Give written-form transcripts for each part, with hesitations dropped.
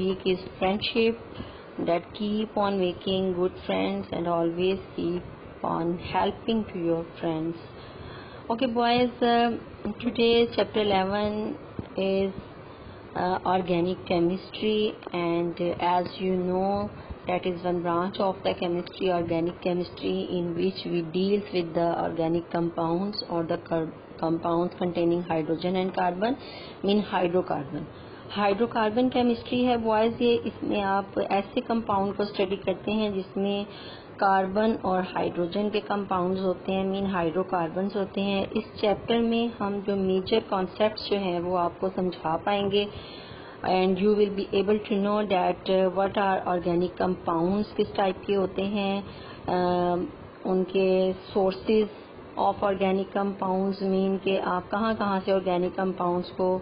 week is friendship, that keep on making good friends and always keep on helping to your friends. Okay boys, today's chapter 11 is organic chemistry, and as you know, that is one branch of the chemistry, organic chemistry, in which we deals with the organic compounds or the compounds containing hydrogen and carbon, mean hydrocarbon. Hydrocarbon chemistry है boys. ये इसमें आप ऐसे compound को study करते हैं जिसमें carbon और हाइड्रोजन के कंपाउंड्स होते हैं, मीन हाइड्रोकार्बन्स होते हैं. इस चैप्टर में हम जो मेजर कॉन्सेप्ट्स जो हैं वो आपको समझा पाएंगे, and you will be able to know that what are organic compounds, किस टाइप के होते हैं, उनके sources of organic compounds, mean के आप कहाँ कहाँ से ऑर्गेनिक कंपाउंड्स को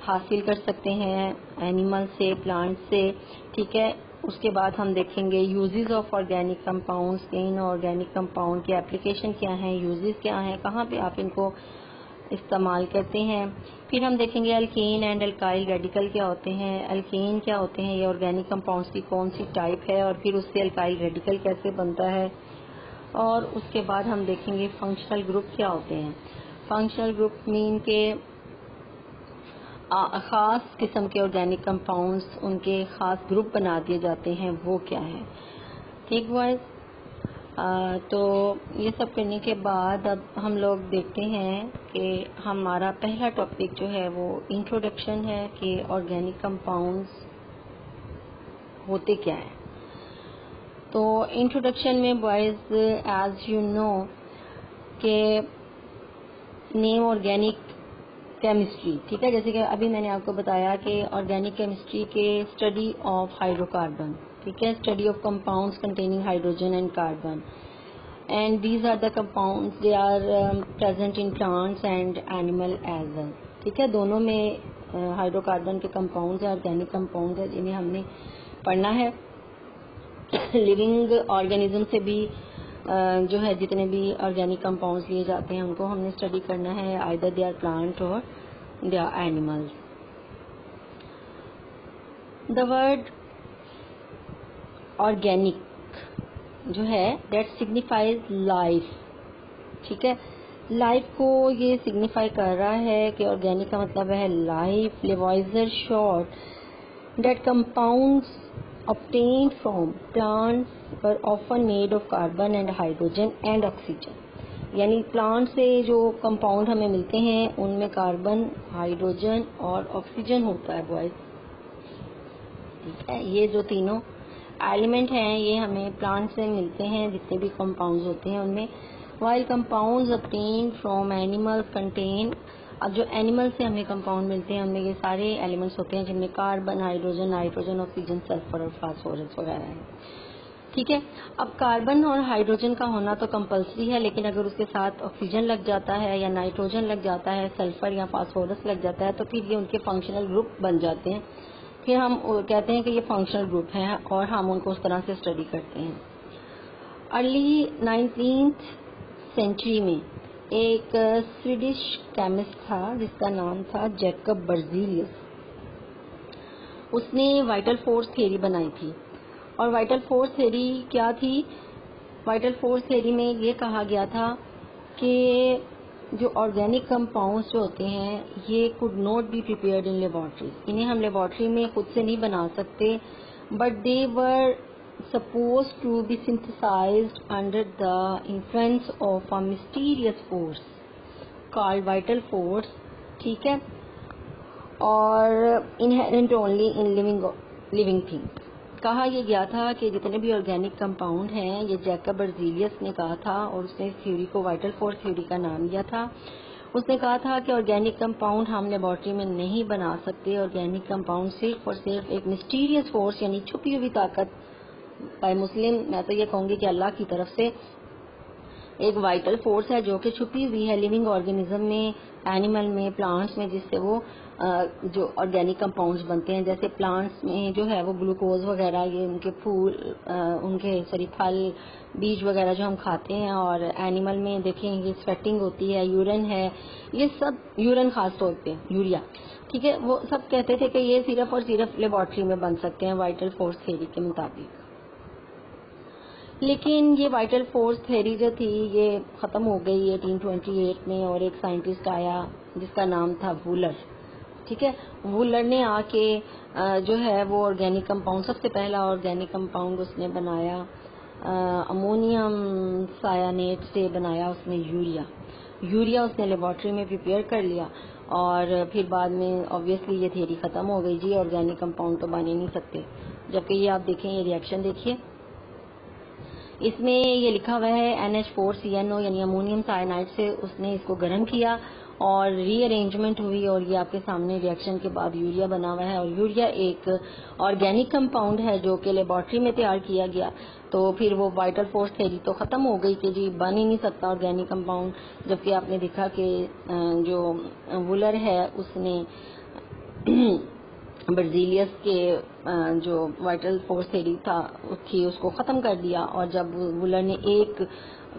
हासिल कर सकते हैं, एनिमल से, प्लांट से. ठीक है. उसके बाद हम देखेंगे uses of organic compounds, in organic compound की एप्लीकेशन क्या है, यूजेस क्या हैं, कहाँ पे आप इनको इस्तेमाल करते हैं. फिर हम देखेंगे अल्केन एंड अल्काइल रेडिकल क्या होते हैं, अल्केन क्या होते हैं, ये ऑर्गेनिक कंपाउंड्स की कौन सी टाइप है, और फिर उससे अल्काइल रेडिकल कैसे बनता है. और उसके बाद हम देखेंगे फंक्शनल ग्रुप क्या होते हैं. फंक्शनल ग्रुप मीन के ख़ास किस्म के ऑर्गेनिक कंपाउंड्स, उनके ख़ास ग्रुप बना दिए जाते हैं, वो क्या है. ठीक बॉयज. तो ये सब करने के बाद अब हम लोग देखते हैं कि हमारा पहला टॉपिक जो है वो इंट्रोडक्शन है कि ऑर्गेनिक कंपाउंड्स होते क्या हैं. तो इंट्रोडक्शन में बॉयज, एज यू नो के नेम ऑर्गेनिक केमिस्ट्री. ठीक है. जैसे कि अभी मैंने आपको बताया कि ऑर्गेनिक केमिस्ट्री के स्टडी ऑफ हाइड्रोकार्बन. ठीक है. Study of compounds containing hydrogen and carbon, and these are the compounds, they are present in plants and animal as well. ठीक है. दोनों में हाइड्रोकार्बन के कंपाउंड्स हैं, ऑर्गेनिक कंपाउंड है, जिन्हें हमने पढ़ना है. लिविंग ऑर्गेनिज्म से भी जो है जितने भी ऑर्गेनिक कंपाउंड्स लिए जाते हैं उनको हमने स्टडी करना है, आइदर दे आर प्लांट और they are animals. The word organic जो है दैट सिग्निफाइज लाइफ. ठीक है. लाइफ को ये सिग्निफाई कर रहा है कि ऑर्गेनिक का मतलब है life. Lavoisier showed that compounds obtained from plants were often made of carbon and hydrogen and oxygen. यानी प्लांट से जो कंपाउंड हमें मिलते हैं उनमें कार्बन, हाइड्रोजन और ऑक्सीजन होता है बॉयज. ठीक है. ये जो तीनों एलिमेंट हैं ये हमें प्लांट से मिलते हैं, जितने भी कंपाउंड्स होते हैं उनमें. while compounds obtained from animals contain, अब जो एनिमल से हमें कंपाउंड मिलते हैं उनमें ये सारे एलिमेंट्स होते हैं जिनमें carbon, hydrogen, nitrogen, oxygen, sulphur और फास्फोरस वगैरह है. ठीक है. अब कार्बन और हाइड्रोजन का होना तो कंपलसरी है, लेकिन अगर उसके साथ ऑक्सीजन लग जाता है या नाइट्रोजन लग जाता है, सल्फर या फास्फोरस लग जाता है, तो फिर ये उनके फंक्शनल ग्रुप बन जाते हैं. फिर हम कहते हैं कि ये फंक्शनल ग्रुप हैं और हम उनको उस तरह से स्टडी करते हैं. अर्ली 19th सेंचुरी में एक स्वीडिश केमिस्ट था जिसका नाम था जैकब बर्जीलियस. उसने वाइटल फोर्स थ्योरी बनाई थी. और वाइटल फोर्स थ्योरी क्या थी? वाइटल फोर्स थ्योरी में ये कहा गया था कि जो ऑर्गेनिक कंपाउंड्स जो होते हैं ये could not be prepared in laboratory. इन्हें हम लेबोरेटरी में खुद से नहीं बना सकते, but they were supposed to be synthesized under the influence of a mysterious force called vital force. ठीक है. और inherent only in living things. कहा यह गया था कि जितने भी ऑर्गेनिक कंपाउंड हैं ये जैकब बर्जीलियस ने कहा था, और उसने इस थ्योरी को वाइटल फोर्स थ्योरी का नाम दिया था. उसने कहा था कि ऑर्गेनिक कंपाउंड हम लेबोरेटरी में नहीं बना सकते. ऑर्गेनिक कंपाउंड सिर्फ और सिर्फ एक मिस्टीरियस फोर्स यानी छुपी हुई ताकत बाय मुस्लिम, मैं तो ये कहूँगी कि अल्लाह की तरफ से एक वाइटल फोर्स है जो कि छुपी हुई है लिविंग ऑर्गेनिज्म में, एनिमल में, प्लांट्स में, जिससे वो जो ऑर्गेनिक कंपाउंड्स बनते हैं। जैसे प्लांट्स में जो है वो ग्लूकोज वगैरह, ये उनके फूल, उनके फल, बीज वगैरह जो हम खाते हैं, और एनिमल में देखें ये स्वेटिंग होती है, यूरिन है, ये सब, यूरिन खास तौर पे यूरिया, ठीक है, वो सब कहते थे कि ये सिर्फ और सिर्फ लेबोरेटरी में बन सकते हैं वाइटल फोर्स थ्योरी के मुताबिक। लेकिन ये वाइटल फोर्स थ्योरी जो थी ये खत्म हो गई 1828 में, और एक साइंटिस्ट आया जिसका नाम था वूलर, ठीक है। वूलर ने आके जो है वो ऑर्गेनिक कंपाउंड, सबसे पहला ऑर्गेनिक कंपाउंड उसने बनाया अमोनियम सायानेट से बनाया उसने यूरिया उसने लेबोरेटरी में प्रिपेयर कर लिया, और फिर बाद में ऑब्वियसली ये थ्योरी खत्म हो गई जी, ऑर्गेनिक कंपाउंड तो बन ही नहीं सकते। जबकि ये आप देखें, ये रिएक्शन देखिए, इसमें ये लिखा हुआ है NH4CNO यानी अमोनियम साइनाइड से उसने इसको गर्म किया और रीअरेंजमेंट हुई, और ये आपके सामने रिएक्शन के बाद यूरिया बना हुआ है। और यूरिया एक ऑर्गेनिक कंपाउंड है जो कि लेबोरेटरी में तैयार किया गया। तो फिर वो वाइटल फोर्स थ्योरी तो खत्म हो गई कि जी बन ही नहीं सकता ऑर्गेनिक कंपाउंड। जबकि आपने देखा कि जो वुलर है उसने बर्जीलियस के जो वाइटल फोर्स थ्योरी थी उसको खत्म कर दिया, और जब वुलर ने एक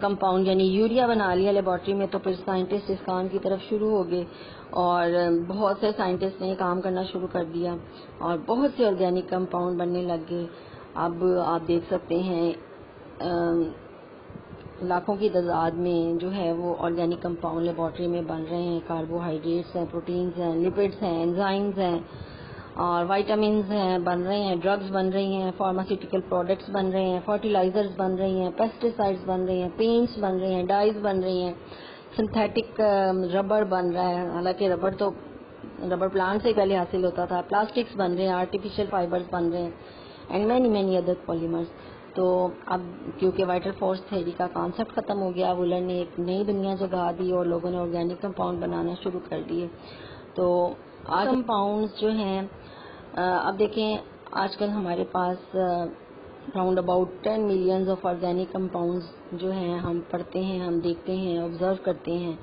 कंपाउंड यानी यूरिया बना लिया लेबोरेटरी में, तो फिर साइंटिस्ट इस काम की तरफ शुरू हो गए, और बहुत से साइंटिस्ट ने काम करना शुरू कर दिया, और बहुत से ऑर्गेनिक कंपाउंड बनने लग गए। अब आप देख सकते हैं लाखों की तादाद में जो है वो ऑर्गेनिक कंपाउंड लेबोरेटरी में बन रहे हैं। कार्बोहाइड्रेट्स हैं, प्रोटीन्स हैं, लिपिड्स हैं, एंजाइम्स हैं, और वाइटामिन्स हैं बन रहे हैं, ड्रग्स बन रही हैं, फार्मास्यूटिकल प्रोडक्ट्स बन रहे हैं, फर्टिलाइजर्स बन रही हैं, पेस्टिसाइड्स बन रही हैं, पेंट्स बन रही हैं, डाइज बन रही हैं, सिंथेटिक रबर बन रहा है, हालांकि रबर प्लांट से पहले हासिल होता था, प्लास्टिक्स बन रहे हैं, आर्टिफिशियल फाइबर्स बन रहे हैं, एंड मैनी अदर पॉलीमर्स। तो अब क्योंकि वाइटल फोर्स थ्योरी का कॉन्सेप्ट खत्म हो गया, वुलर ने एक नई दुनिया जगा दी और लोगों ने ऑर्गेनिक कंपाउंड बनाना शुरू कर दिए। तो आज कंपाउंड्स जो हैं अब देखें, आजकल हमारे पास round about 10 millions of organic compounds जो हैं हम पढ़ते हैं, हम देखते हैं, ऑब्जर्व करते हैं,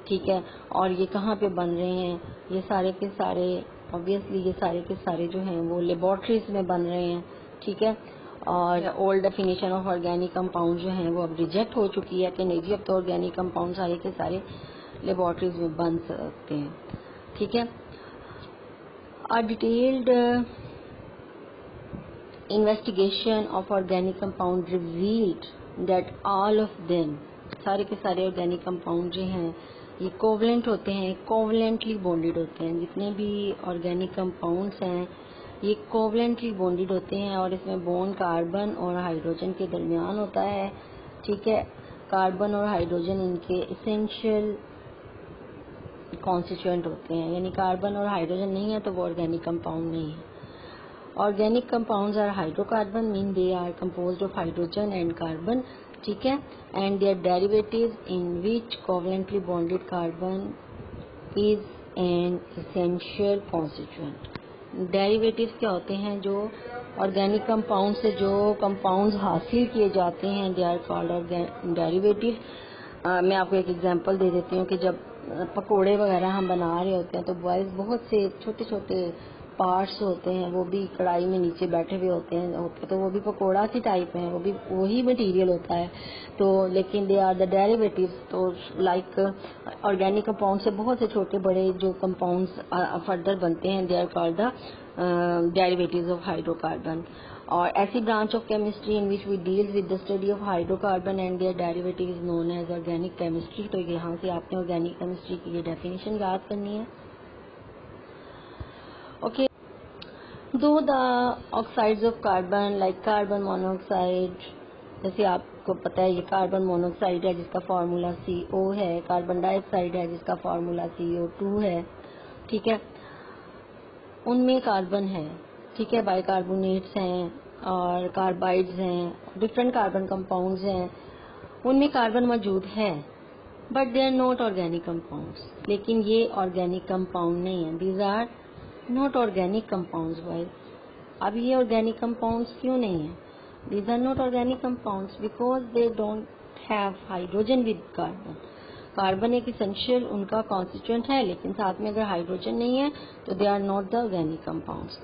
ठीक है। और ये कहाँ पे बन रहे हैं? ये सारे के सारे ऑब्वियसली ये सारे के सारे जो हैं वो लेबोरेटरीज में बन रहे हैं, ठीक है। और old definition of organic compound जो हैं वो अब रिजेक्ट हो चुकी है कि नहीं जी अब तो ऑर्गेनिक कंपाउंड सारे के सारे लेबोरेटरीज में बन सकते हैं, ठीक है। A detailed investigation of organic compound revealed that all of them, सारे के सारे ऑर्गेनिक कंपाउंड जो हैं ये कोवलेंट होते हैं, कोवलेंटली बॉन्डेड होते हैं। जितने भी ऑर्गेनिक कंपाउंड्स हैं ये कोवलेंटली बॉन्डेड होते हैं, और इसमें बॉन्ड कार्बन और हाइड्रोजन के दरमियान होता है, ठीक है। कार्बन और हाइड्रोजन इनके एसेंशियल कॉन्स्टिट्यूएंट होते हैं, यानी कार्बन और हाइड्रोजन नहीं है तो वो ऑर्गेनिक कंपाउंड नहीं है। Organic compounds are hydrocarbon, mean they are composed of hydrogen and carbon, ठीक है, and their derivatives in which covalently bonded carbon is an essential constituent. Derivatives क्या होते हैं? जो ऑर्गेनिक कंपाउंड से जो कंपाउंड्स हासिल किए जाते हैं दे आर कॉल्ड डेरिवेटिव। मैं आपको एक एग्जांपल दे देती हूँ कि जब पकोड़े वगैरह हम बना रहे होते हैं तो बॉयज बहुत से छोटे छोटे पार्ट्स होते हैं वो भी कढ़ाई में नीचे बैठे हुए होते हैं तो वो भी पकोड़ा की टाइप है, वो भी वही मटेरियल होता है। तो लेकिन दे आर द डेरिवेटिव्स। तो लाइक ऑर्गेनिक कंपाउंड से बहुत से छोटे बड़े जो कंपाउंड्स फर्दर बनते हैं they are called the derivatives of hydrocarbon. और ऐसी branch of chemistry in which we deal with the study of hydrocarbon and their derivative is known as organic chemistry. तो यहाँ से आपने ऑर्गेनिक केमिस्ट्री की ये डेफिनेशन याद करनी है। ओके, दो the oxides of carbon like carbon monoxide, जैसे आपको पता है ये कार्बन मोनोऑक्साइड है जिसका फार्मूला CO है, कार्बन डाइऑक्साइड है जिसका फार्मूला CO2 है, ठीक है। उनमें कार्बन है, ठीक है, बाइकार्बोनेट्स हैं और कार्बाइड्स हैं, डिफरेंट कार्बन कंपाउंड्स हैं, उनमें कार्बन मौजूद है, but they are not organic compounds. लेकिन ये ऑर्गेनिक कंपाउंड नहीं है, these are not organic compounds boys. अब ये ऑर्गेनिक कंपाउंड्स क्यों नहीं है? These are not organic compounds because they don't have hydrogen with carbon. Carbon एक इसेंशियल उनका कॉन्स्टिट्यूएंट है, लेकिन साथ में अगर हाइड्रोजन नहीं है तो they are not the organic compounds.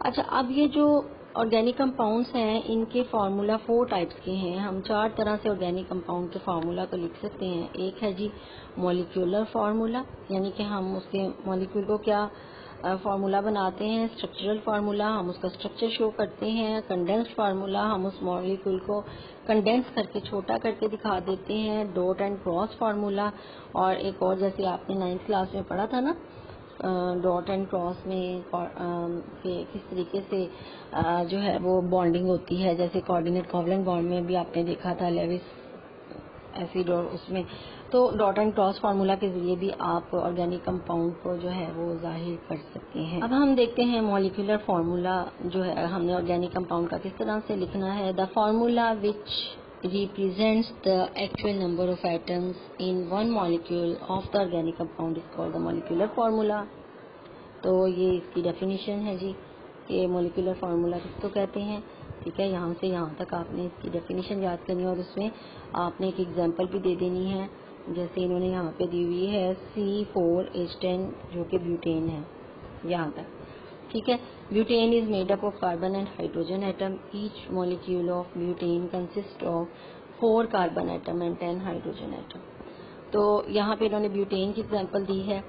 अच्छा, अब ये जो ऑर्गेनिक कंपाउंड्स हैं इनके फार्मूला 4 टाइप्स के हैं। हम 4 तरह से ऑर्गेनिक कंपाउंड के फार्मूला को लिख सकते हैं। एक है जी मॉलिक्यूलर फार्मूला, यानी कि हम उसके मॉलिक्यूल को क्या फार्मूला बनाते हैं। स्ट्रक्चरल फार्मूला, हम उसका स्ट्रक्चर शो करते हैं। कंडेंस्ड फार्मूला, हम उस मॉलिक्यूल को कंडेंस करके छोटा करके दिखा देते हैं। डॉट एंड क्रॉस फार्मूला, और एक और जैसे आपने 9th क्लास में पढ़ा था ना, डॉट एंड क्रॉस में किस तरीके से जो है वो बॉन्डिंग होती है, जैसे कोऑर्डिनेट कोवलेंट बॉन्ड में भी आपने देखा था लेविस एसिड और उसमें। तो डॉट एंड क्रॉस फार्मूला के जरिए भी आप ऑर्गेनिक कंपाउंड को जो है वो जाहिर कर सकते हैं। अब हम देखते हैं मॉलिक्यूलर फार्मूला जो है हमने ऑर्गेनिक कंपाउंड का किस तरह से लिखना है। The formula which represents the actual number of atoms in one molecule of the organic compound is called the molecular formula। तो ये इसकी डेफिनेशन है जी कि मॉलिक्यूलर फार्मूला किसको कहते हैं। ठीक है, यहाँ से यहाँ तक आपने इसकी डेफिनेशन याद करनी है और उसमें आपने एक एग्जांपल भी दे देनी है। जैसे इन्होंने यहाँ पे दी हुई है C4H10 जो कि ब्यूटेन है, यहाँ तक। ठीक है, butane is made up of carbon and hydrogen atom. Each molecule of butane consist of 4 carbon atom and 10 hydrogen atom. तो यहाँ पे इन्होंने ब्यूटेन की एग्जांपल दी है।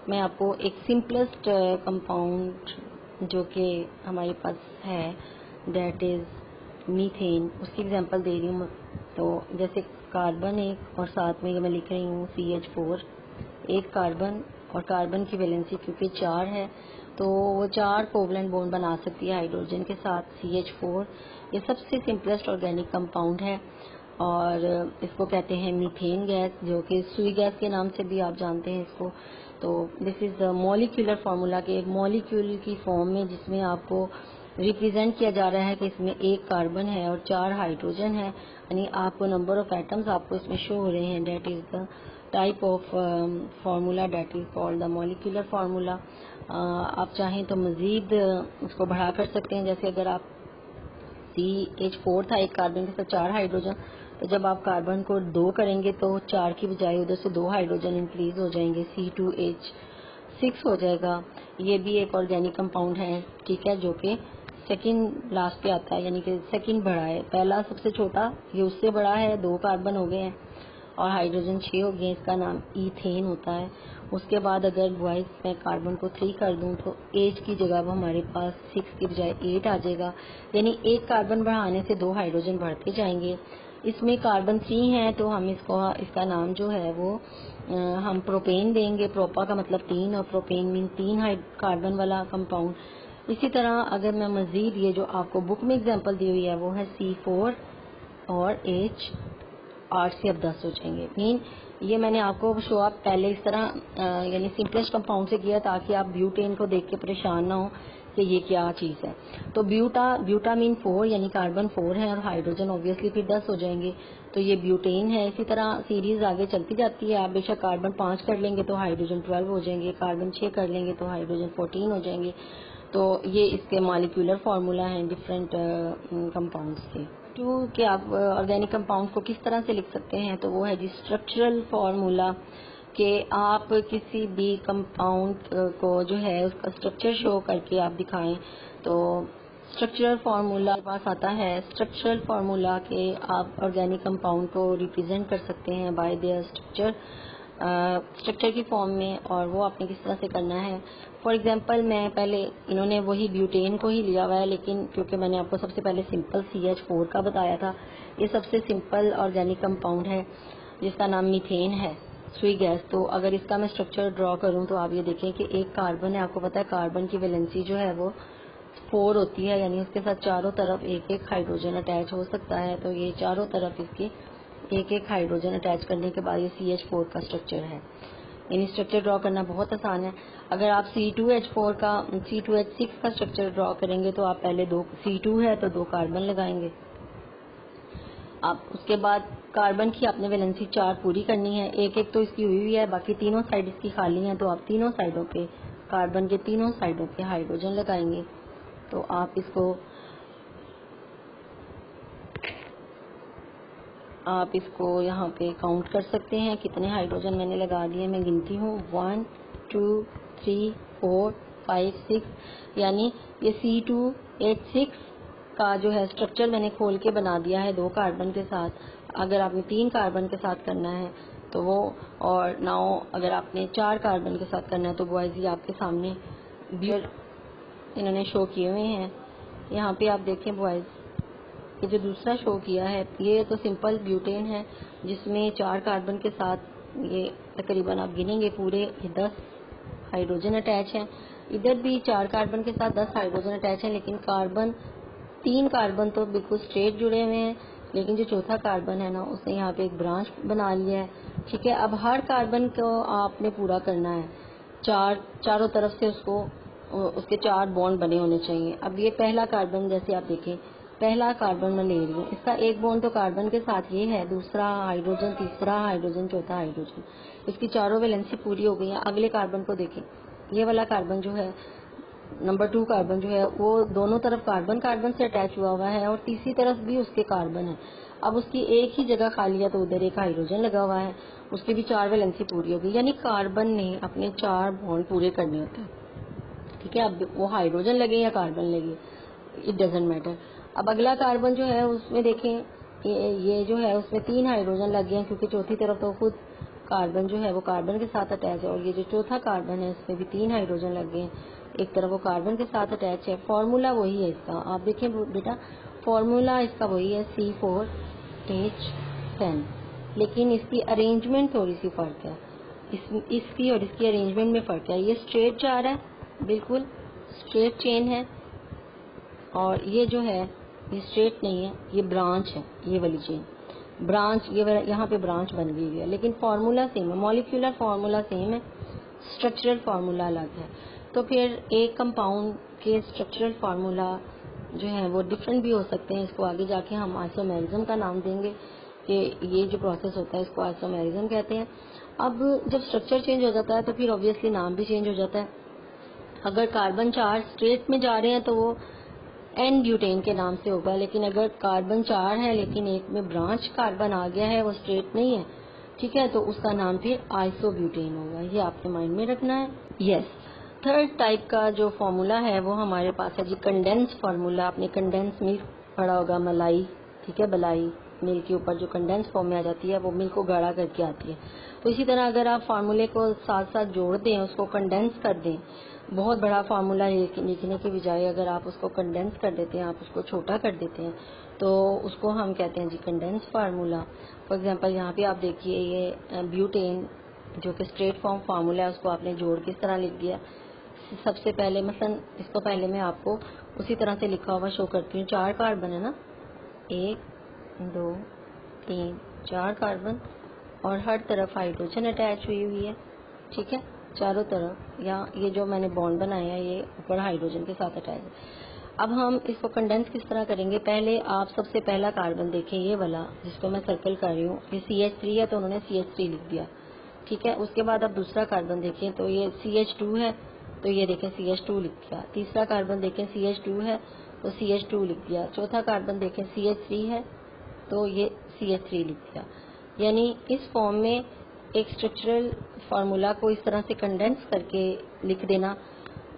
मैं आपको एक सिंपलेस्ट कंपाउंड जो कि हमारे पास है दैट इज मीथेन, उसकी एग्जांपल दे रही हूँ। तो जैसे कार्बन एक और साथ में मैं लिख रही हूँ CH4, एक कार्बन और कार्बन की वैलेंसी क्योंकि 4 है तो वो 4 कोवलेंट बॉन्ड बना सकती है हाइड्रोजन के साथ CH4। ये सबसे सिंपलेस्ट ऑर्गेनिक कंपाउंड है और इसको कहते हैं मीथेन गैस, जो कि सुई गैस के नाम से भी आप जानते हैं इसको। तो this is the molecular formula के एक मॉलिक्यूल की फॉर्म में जिसमें आपको रिप्रेजेंट किया जा रहा है कि इसमें एक कार्बन है और 4 हाइड्रोजन है, यानी आपको नंबर ऑफ एटम्स आपको इसमें शो हो रहे हैं। That is the type of formula that is called the molecular formula. आप चाहें तो मजीद उसको बढ़ा कर सकते हैं। जैसे अगर आप CH4 था एक कार्बन के साथ 4 हाइड्रोजन, तो जब आप कार्बन को 2 करेंगे तो 4 की बजाय उधर से 2 हाइड्रोजन इंक्रीज हो जाएंगे, C2H6 हो जाएगा। ये भी एक ऑर्गेनिक कंपाउंड है, ठीक है, जो कि सेकंड लास्ट पे आता है, यानी कि सेकंड बड़ा है। पहला सबसे छोटा, ये उससे बड़ा है, 2 कार्बन हो गए हैं और हाइड्रोजन 6 हो गए, इसका नाम ईथेन होता है। उसके बाद अगर बॉयज मैं कार्बन को 3 कर दूं तो H की जगह वो हमारे पास 6 की बजाय 8 आ जाएगा, यानी एक कार्बन बढ़ाने से 2 हाइड्रोजन बढ़ते जाएंगे। इसमें कार्बन 3 है तो हम इसका नाम जो है वो हम प्रोपेन देंगे। प्रोपा का मतलब 3 और प्रोपेन मीन 3 कार्बन वाला कंपाउंड। इसी तरह अगर मैं मजीद ये जो आपको बुक में एग्जांपल दी हुई है वो है C4 और H, 8 से अब 10 हो जाएंगे। मीन ये मैंने आपको शो आप पहले इस तरह यानी सिंपलेस्ट कंपाउंड से किया ताकि आप ब्यूटेन को देख के परेशान ना हो कि ये क्या चीज़ है। तो ब्यूटा मीन 4 यानी कार्बन 4 है और हाइड्रोजन ऑब्वियसली फिर 10 हो जाएंगे, तो ये ब्यूटेन है। इसी तरह सीरीज आगे चलती जाती है। आप बेशक कार्बन 5 कर लेंगे तो हाइड्रोजन 12 हो जाएंगे, कार्बन 6 कर लेंगे तो हाइड्रोजन 14 हो जाएंगे। तो ये इसके मॉलिक्यूलर फार्मूला हैं डिफरेंट कंपाउंड्स के। टू कि आप ऑर्गेनिक कंपाउंड को किस तरह से लिख सकते हैं, तो वो है जी स्ट्रक्चरल फार्मूला कि आप किसी भी कंपाउंड को जो है उसका स्ट्रक्चर शो करके आप दिखाएं। तो स्ट्रक्चरल फार्मूला के पास आता है स्ट्रक्चरल फार्मूला के आप ऑर्गेनिक कंपाउंड को रिप्रेजेंट कर सकते हैं बाय देयर स्ट्रक्चर की फॉर्म में, और वो आपने किस तरह से करना है। फॉर एग्जांपल मैं पहले इन्होंने वही ब्यूटेन को ही लिया हुआ है, लेकिन क्योंकि मैंने आपको सबसे पहले सिंपल CH4 का बताया था, ये सबसे सिंपल ऑर्गेनिक कंपाउंड है जिसका नाम मीथेन है, सुई गैस। तो अगर इसका मैं स्ट्रक्चर ड्रॉ करूं तो आप ये देखें कि एक कार्बन है, आपको पता है कार्बन की वैलेंसी जो है वो 4 होती है, यानी उसके साथ चारों तरफ एक एक हाइड्रोजन अटैच हो सकता है। तो ये चारों तरफ इसके एक एक हाइड्रोजन अटैच करने के बाद ये CH4 का स्ट्रक्चर है। यानी स्ट्रक्चर ड्रॉ करना बहुत आसान है। अगर आप C2H6 का स्ट्रक्चर ड्रॉ करेंगे तो आप पहले 2 C2 है तो 2 कार्बन लगाएंगे। आप उसके बाद कार्बन की आपने वैलेंसी 4 पूरी करनी है, एक एक तो इसकी हुई है, बाकी तीनों साइड इसकी खाली हैं, तो आप तीनों साइडों पे कार्बन के तीनों साइडों पे हाइड्रोजन लगाएंगे। तो आप इसको आप इसको यहाँ पे काउंट कर सकते हैं कितने हाइड्रोजन मैंने लगा दिए। मैं गिनती हूँ 1 2 3 4 5 6, यानी ये C2H6 का जो है स्ट्रक्चर मैंने खोल के बना दिया है 2 कार्बन के साथ। अगर आपने 3 कार्बन के साथ करना है तो वो, और नाउ अगर आपने 4 कार्बन के साथ करना है तो बॉयज ये आपके सामने इन्होंने शो किए हुए हैं। यहाँ पे आप देखें बॉयज, ये जो दूसरा शो किया है ये तो सिंपल ब्यूटेन है जिसमें 4 कार्बन के साथ ये तकरीबन आप गिनेंगे पूरे 10 हाइड्रोजन अटैच हैं। इधर भी 4 कार्बन के साथ 10 हाइड्रोजन अटैच हैं, लेकिन 3 कार्बन तो बिल्कुल स्ट्रेट जुड़े हुए हैं, लेकिन जो चौथा कार्बन है ना उसने यहाँ पे एक ब्रांच बना लिया है। ठीक है, अब हर कार्बन को आपने पूरा करना है, चारों तरफ से उसके 4 बॉन्ड बने होने चाहिए। अब ये पहला कार्बन, जैसे आप देखें पहला कार्बन मैं ले रही हूँ, इसका एक बॉन्ड तो कार्बन के साथ ये है, दूसरा हाइड्रोजन, तीसरा हाइड्रोजन, चौथा हाइड्रोजन, इसकी चारों वैलेंसी पूरी हो गई है। अगले कार्बन को देखें, ये वाला कार्बन जो है नंबर 2 कार्बन जो है वो दोनों तरफ कार्बन से अटैच हुआ है और तीसरी तरफ भी उसके कार्बन है। अब उसकी एक ही जगह खाली है तो उधर एक हाइड्रोजन लगा हुआ है, उसकी भी 4 वैलेंसी पूरी होगी, यानी कार्बन ने अपने 4 बॉन्ड पूरे करने होते हैं। ठीक है, अब वो हाइड्रोजन लगे या कार्बन लगे, इट डजेंट मैटर। अब अगला कार्बन जो है उसमें देखें ये जो है उसमें 3 हाइड्रोजन लगे हैं, क्योंकि चौथी तरफ तो खुद कार्बन जो है वो कार्बन के साथ अटैच है, और ये जो चौथा कार्बन है इसमें भी 3 हाइड्रोजन लगे हैं, एक तरफ वो कार्बन के साथ अटैच है। फॉर्मूला वही है इसका, आप देखें बेटा फॉर्मूला इसका वही है C4H10, लेकिन इसकी अरेंजमेंट थोड़ी सी फर्क है, इसकी और इसकी अरेंजमेंट में फर्क है। ये स्ट्रेट जा रहा है, बिल्कुल स्ट्रेट चेन है, और ये जो है ये स्ट्रेट नहीं है, ये ब्रांच है, ये वाली चेन ब्रांच, ये यहाँ पे ब्रांच बन गई है, लेकिन फार्मूला सेम है, मॉलिक्यूलर फार्मूला सेम है, स्ट्रक्चरल फार्मूला अलग है। तो फिर एक कंपाउंड के स्ट्रक्चरल फार्मूला जो है वो डिफरेंट भी हो सकते हैं, इसको आगे जाके हम आइसोमेरिज्म का नाम देंगे कि ये जो प्रोसेस होता है इसको आइसोमेरिज्म कहते हैं। अब जब स्ट्रक्चर चेंज हो जाता है तो फिर ऑब्वियसली नाम भी चेंज हो जाता है। अगर कार्बन 4 स्ट्रेट में जा रहे हैं तो वो एन ब्यूटेन के नाम से होगा, लेकिन अगर कार्बन 4 है लेकिन एक में ब्रांच कार्बन आ गया है, वो स्ट्रेट नहीं है, ठीक है, तो उसका नाम फिर आइसोब्यूटेन होगा। ये आपके माइंड में रखना है। यस, थर्ड टाइप का जो फॉर्मूला है वो हमारे पास है जी कंडेंस फार्मूला। आपने कंडेंस मिल्क पढ़ा होगा, मलाई, ठीक है, मलाई मिल्क के ऊपर जो कंडेंस फॉर्म में आ जाती है वो मिल्क को गाढ़ा करके आती है। तो इसी तरह अगर आप फार्मूले को साथ साथ जोड़ दें, उसको कंडेंस कर दें, बहुत बड़ा फार्मूला लिखने के बजाय अगर आप उसको कंडेंस कर देते हैं, आप उसको छोटा कर देते हैं, तो उसको हम कहते हैं जी कंडेंस फार्मूला। फॉर एग्जांपल यहाँ पे आप देखिए ये ब्यूटेन जो कि स्ट्रेट फॉर्म फार्मूला है उसको आपने जोड़ किस तरह लिख दिया। सबसे पहले मसलन इसको पहले मैं आपको उसी तरह से लिखा हुआ शो करती हूँ। 4 कार्बन है ना, 1 2 3 4 कार्बन, और हर तरफ हाइड्रोजन अटैच हुई है, ठीक है, चारों तरफ, या ये जो मैंने बॉन्ड बनाया है ये ऊपर हाइड्रोजन के साथ अटैच है। अब हम इसको कंडेंस किस तरह करेंगे, पहले आप सबसे पहला कार्बन देखें, ये वाला जिसको मैं सर्कल कर रही हूँ, ये CH3 है तो उन्होंने CH3 लिख दिया, ठीक है। उसके बाद आप दूसरा कार्बन देखें तो ये CH2 है तो ये देखें CH2 लिख दिया। तीसरा कार्बन देखें CH2 है तो CH2 लिख दिया। चौथा कार्बन देखें CH3 है तो ये CH3 लिख दिया। यानी इस फॉर्म में एक स्ट्रक्चरल फार्मूला को इस तरह से कंडेंस करके लिख देना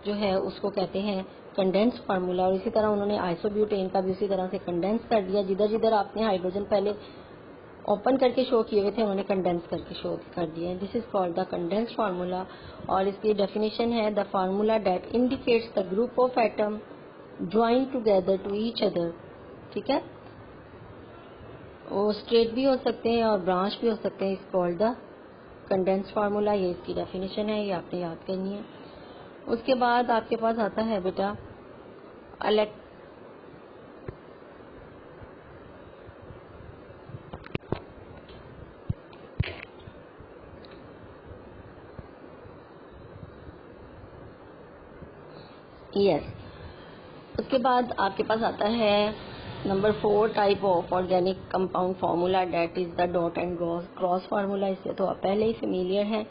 जो है उसको कहते हैं कंडेंस फार्मूला। और इसी तरह उन्होंने आइसोब्यूटेन का भी उसी तरह से कंडेंस कर दिया, जिधर जिधर आपने हाइड्रोजन पहले ओपन करके शो किए हुए थे उन्होंने कंडेंस करके शो कर दिए। This is called the condense formula. और इसकी डेफिनेशन है the formula that indicates the group of atom join together to each other, ठीक है। वो स्ट्रेट भी हो सकते हैं और ब्रांच भी हो सकते हैं, इस कॉल्ड द कंडेंस फार्मूला। ये इसकी डेफिनेशन है, ये आपने याद करनी है। उसके बाद आपके पास आता है बेटा उसके बाद आपके पास आता है number 4 type of organic compound formula, that is the dot and cross formula. इससे तो आप पहले ही फेमिलियर हैं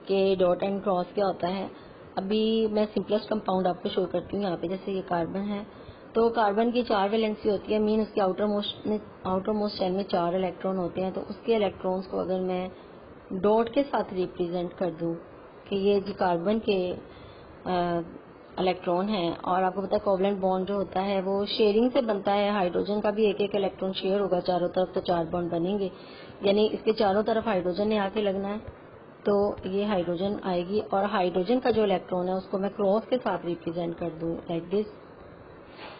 कि डॉट एंड क्रॉस क्या होता है। अभी मैं सिंपलेस्ट कंपाउंड आपको शो करती हूँ। यहाँ पे जैसे ये कार्बन है तो कार्बन की 4 वैलेंसी होती है, मीन उसके आउटर मोस्ट शेल में 4 इलेक्ट्रॉन होते हैं। तो उसके इलेक्ट्रॉन्स को अगर मैं डॉट के साथ रिप्रेजेंट कर दूं कि ये जी कार्बन के इलेक्ट्रॉन है, और आपको पता है कोवलेंट बॉन्ड जो होता है वो शेयरिंग से बनता है। हाइड्रोजन का भी एक एक इलेक्ट्रॉन शेयर होगा चारों तरफ, तो 4 बॉन्ड बनेंगे, यानी इसके चारों तरफ हाइड्रोजन ने आके लगना है, तो ये हाइड्रोजन आएगी। और हाइड्रोजन का जो इलेक्ट्रॉन है उसको मैं क्रॉस के साथ रिप्रेजेंट कर दूं लाइक दिस,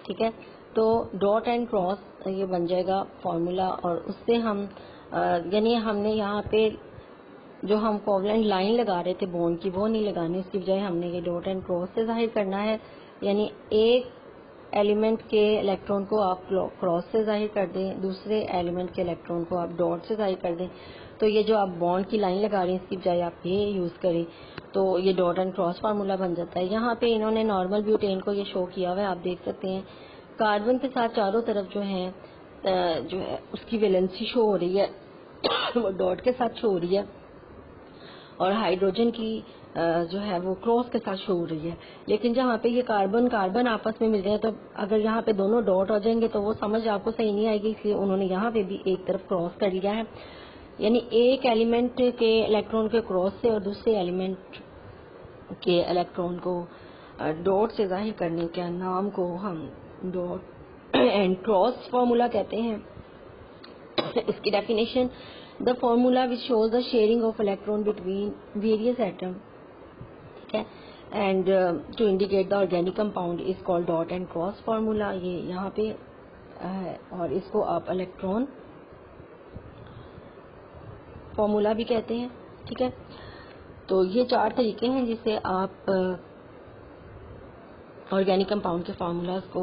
ठीक है। तो डॉट एंड क्रॉस ये बन जाएगा फॉर्मूला, और उससे हम यानी हमने यहाँ पे जो हम कोवलेंट लाइन लगा रहे थे बॉन्ड की वो नहीं लगानी, उसकी बजाय हमने ये डॉट एंड क्रॉस से जाहिर करना है। यानी एक एलिमेंट के इलेक्ट्रॉन को आप क्रॉस से जाहिर कर दें, दूसरे एलिमेंट के इलेक्ट्रॉन को आप डॉट से जाहिर कर दें। तो ये जो आप बॉन्ड की लाइन लगा रहे हैं इसकी बजाय आप ये यूज करें, तो ये डॉट एंड क्रॉस फार्मूला बन जाता है। यहाँ पे इन्होंने नॉर्मल ब्यूटेन को ये शो किया हुआ है, आप देख सकते हैं कार्बन के साथ चारों तरफ जो है उसकी वैलेंसी शो हो रही है वो डॉट के साथ शो हो रही है, और हाइड्रोजन की जो है वो क्रॉस के साथ शो हो रही है। लेकिन जहाँ पे ये कार्बन कार्बन आपस में मिल रहे हैं, तो अगर यहाँ पे दोनों डॉट हो जाएंगे तो वो समझ आपको सही नहीं आएगी, इसलिए उन्होंने यहाँ पे भी एक तरफ क्रॉस कर लिया है। यानी एक एलिमेंट के इलेक्ट्रॉन के क्रॉस से और दूसरे एलिमेंट के इलेक्ट्रॉन को डॉट से जाहिर करने के नाम को हम डॉट एंड क्रॉस फार्मूला कहते हैं। इसकी definition, the formula which shows the sharing of electron between various atom, ठीक है, and to indicate the organic compound is called dot and cross formula. ये यहाँ पे है, और इसको आप इलेक्ट्रॉन फॉर्मूला भी कहते हैं, ठीक है। तो ये 4 तरीके हैं जिससे आप ऑर्गेनिक कंपाउंड के फार्मूलाज को